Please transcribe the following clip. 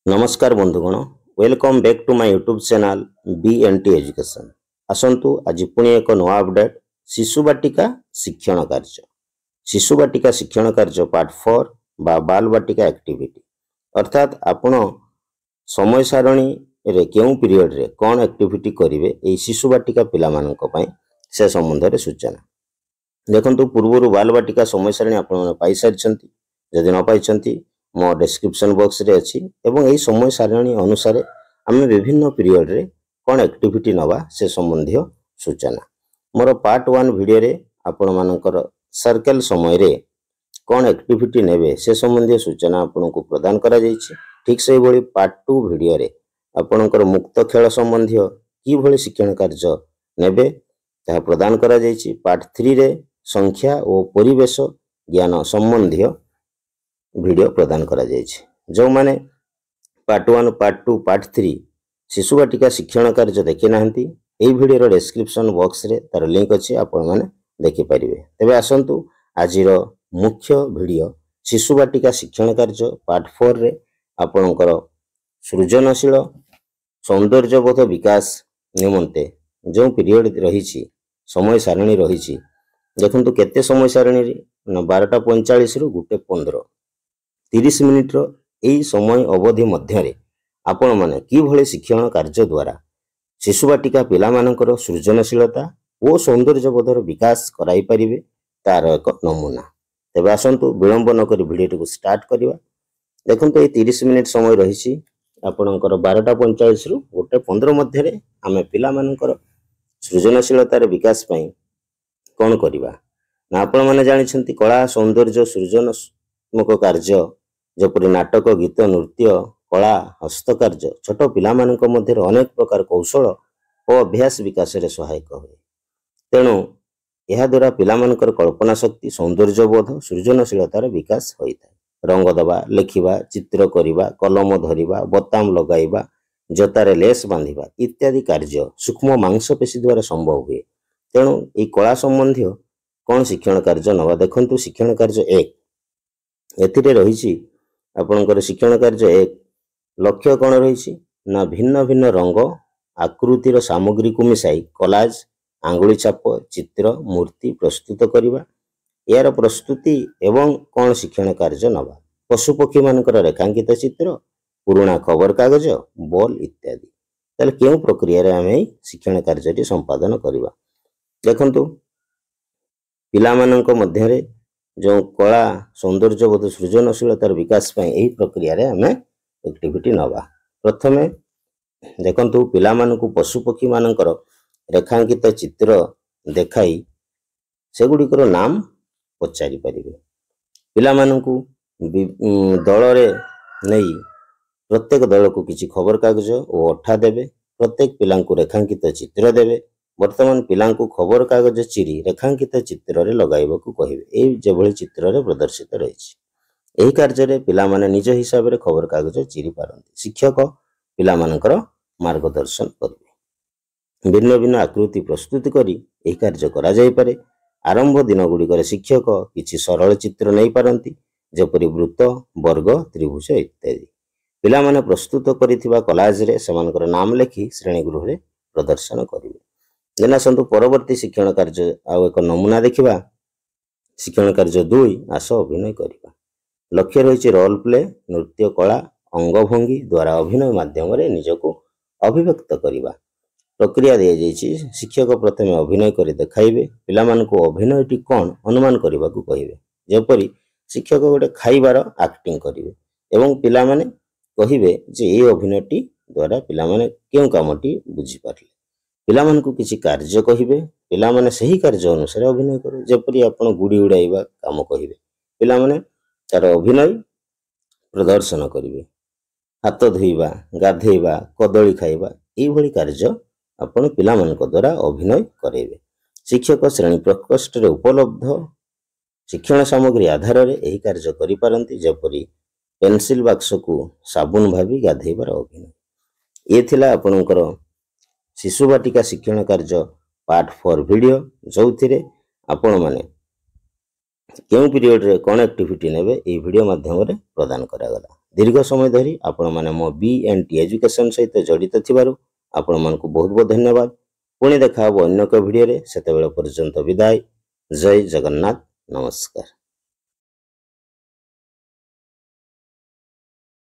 नमस्कार बंधुगण welcome back to my YouTube channel BNT education. आसंतु आज पुणी एक नवा अपडेट शिशु बाटिका शिक्षण कार्य शिशु बाटिका शिक्षण कार्य पार्ट 4 बा बाल बाटिका एक्टिविटी अर्थात आपण समय सारणी रे केउ पीरियड रे कोन एक्टिविटी करिवे ए शिशु बाटिका पिला मानक पय से संबंध रे सूचना देखंतु पूर्वरु बाल बाटिका समय सारणी आपण पाई सारछंती जदि न पाइछंती मो डिस्क्रिप्शन बॉक्स रे अछि एवं एही समय सारणी अनुसार आमे विभिन्न पीरियड रे कोन एक्टिविटी नवा से संबंधी सूचना मोर पार्ट 1 वीडियो रे आपण मानकर सर्कल समय रे कोन एक्टिविटी नेबे से संबंधी सूचना आपन को प्रदान करा जायछि। ठीक से भली पार्ट 2 वीडियो रे आपनकर मुक्त खेल संबंधी की भली शिक्षण कार्य नेबे ता प्रदान करा जायछि। पार्ट 3 रे संख्या और परिवेश ज्ञान संबंधी वीडियो प्रदान करा जायछि। जो माने पार्ट 1 पार्ट 2 पार्ट 3 शिशु बाटिका शिक्षण कार्य देखि नाहंती एई वीडियो रो डिस्क्रिप्शन बॉक्स रे तार लिंक अछि आपण माने देखि परिबे। तबे आसंतु आजिरो मुख्य वीडियो शिशु बाटिका शिक्षण कार्य पार्ट 4 रे आपणकर सृजनशील सौंदर्यबोध विकास निमंते जो पीरियड रहिछि समय सारणी रहिछि देखंतु केते समय सारणी रे 12:45 रु 1:15 30 मिनिट रो एई समय अवधि मध्य रे आपण माने की भले शिक्षण कार्य द्वारा शिशु बाटिका पिला मानकर सृजनशीलता और सौंदर्यबोधर विकास कराई परिबे तार एक नमूना। तबे आसंतु विलंब न करी वीडियो को स्टार्ट करिवा। देखंतु ए 30 मिनिट समय रहिछि आपणकर 12:45 रु 1:15 मध्य रे आमे पिला मानकर सृजनशीलतार विकास पई कोन करिवा ना आपण माने जानि छंती कला सौंदर्य सृजनात्मक कार्य जपरि नाटक गीत नृत्य कला हस्तकार्य छोट पिला मानक मध्य अनेक प्रकार कौशल और अभ्यास विकास रे सहायक होय। तेणु यह द्वारा पिला मानकर कल्पना शक्ति सौंदर्यबोध सृजनशीलतार विकास होइता। रंग दबा लिखिबा चित्र करिबा कलम धरिबा बोताम लगाइबा जतारे लेस बांधिबा इत्यादि कार्य सूक्ष्म मांसपेशी द्वारा संभव हुए। तेणु ए कला संबंधी कौन शिक्षण कार्य नवा देखंतु शिक्षण कार्य 1 एथिरे रहिछि आपनकर शिक्षण कार्य 1 लक्ष्य कौन रहिछि ना भिन्न भिन्न रंग आकृतिर सामग्री को मिसाई कलाज आंगुली छाप चित्र मूर्ति प्रस्तुत करिबा यार प्रस्तुति एवं कौन शिक्षण कार्य नवा पशु पक्षी मानकर रेखांकित चित्र पुराना खबर कागज बॉल इत्यादि ताले केउ प्रक्रिया रे आमे शिक्षण कार्य संपादन करिबा। देखंतु पिला मानक मध्य रे जो कला सौंदर्यबोध सृजनशीलतार विकास पई एही प्रक्रिया रे आमे एक्टिविटी नवा। प्रथमे देखंतु पिला मानकु पशु पक्षी मानकर रेखांकित चित्र देखाई सेगुडिकर नाम पचारि परिबे। पिला मानकु दल रे नहीं प्रत्येक दल को किछि खबर कागज और अठा देबे प्रत्येक पिलांकु रेखांकित चित्र देबे वर्तमान पिलांकु खबर कागज चिरी रेखांकित चित्र रे लगाइबा को कहिबे ए जेभଳି चित्र रे प्रदर्शित रहिछि। एही कार्य रे पिला माने निज हिसाब रे खबर कागज चिरी पारंती शिक्षक पिला मानकर मार्गदर्शन करिवे। भिन्न भिन्न आकृति प्रस्तुत करी एही कार्य करा जाय पारे। आरंभ दिन गुडिकर शिक्षक किछि सरल चित्र नै पारंती जेपरि वृत्त वर्ग त्रिभुज इत्यादि पिला माने प्रस्तुत करिथिबा कॉलेज रे समानकर नाम लेखि श्रेणी गृह रे प्रदर्शन करिवे। जेना संतु परवर्ती शिक्षण कार्य आउ एक नमूना देखिबा। शिक्षण कार्य 2 आस अभिनय करिबा। लक्ष्य रहिछि रोल प्ले नृत्य कला अंगभंगी द्वारा अभिनय माध्यम रे निजको अभिव्यक्त करिबा। प्रक्रिया दे जाइछि शिक्षक प्रथमे अभिनय करि देखाइबे पिला मानको अभिनयटी कोन अनुमान करिबा को कहिबे जेपरि शिक्षक गोटे खाइबार एक्टिंग करिवे एवं पिला माने कहिबे जे ए अभिनयटी द्वारा पिला माने केउ कामटी बुझि पारले पिला मानको किछि कार्य कहिबे पिला माने सही कार्य अनुसार अभिनय करे जेपरि आपण गुडी उडाइबा काम कहिबे पिला माने तार अभिनय प्रदर्शन करिवे। हाथ धोइबा गाधेइबा कदली खाइबा एई भली कार्य आपण पिला मानक द्वारा अभिनय करेबे। शिक्षक श्रेणी प्रकोष्ठ रे उपलब्ध शिक्षण सामग्री आधार रे एही कार्य करि पारंती जेपरि पेंसिल बॉक्स को साबुन भाबी गाधेइबार अभिनय। ए थिला आपणकर शिशु बाटिका शिक्षण कार्य पार्ट 4 वीडियो जोथिरे आपण माने केउ पीरियड रे कोन एक्टिविटी नेबे ए वीडियो माध्यम रे प्रदान करा गला। दीर्घ समय धरी आपण माने मो BNT एजुकेशन सहित जड़ित थिबारु आपण मानकु बहुत बहुत धन्यवाद। पुणी देखा अन्य एक वीडियो रे, सेतेबेले पर्यंत विदाय। जय जगन्नाथ, नमस्कार।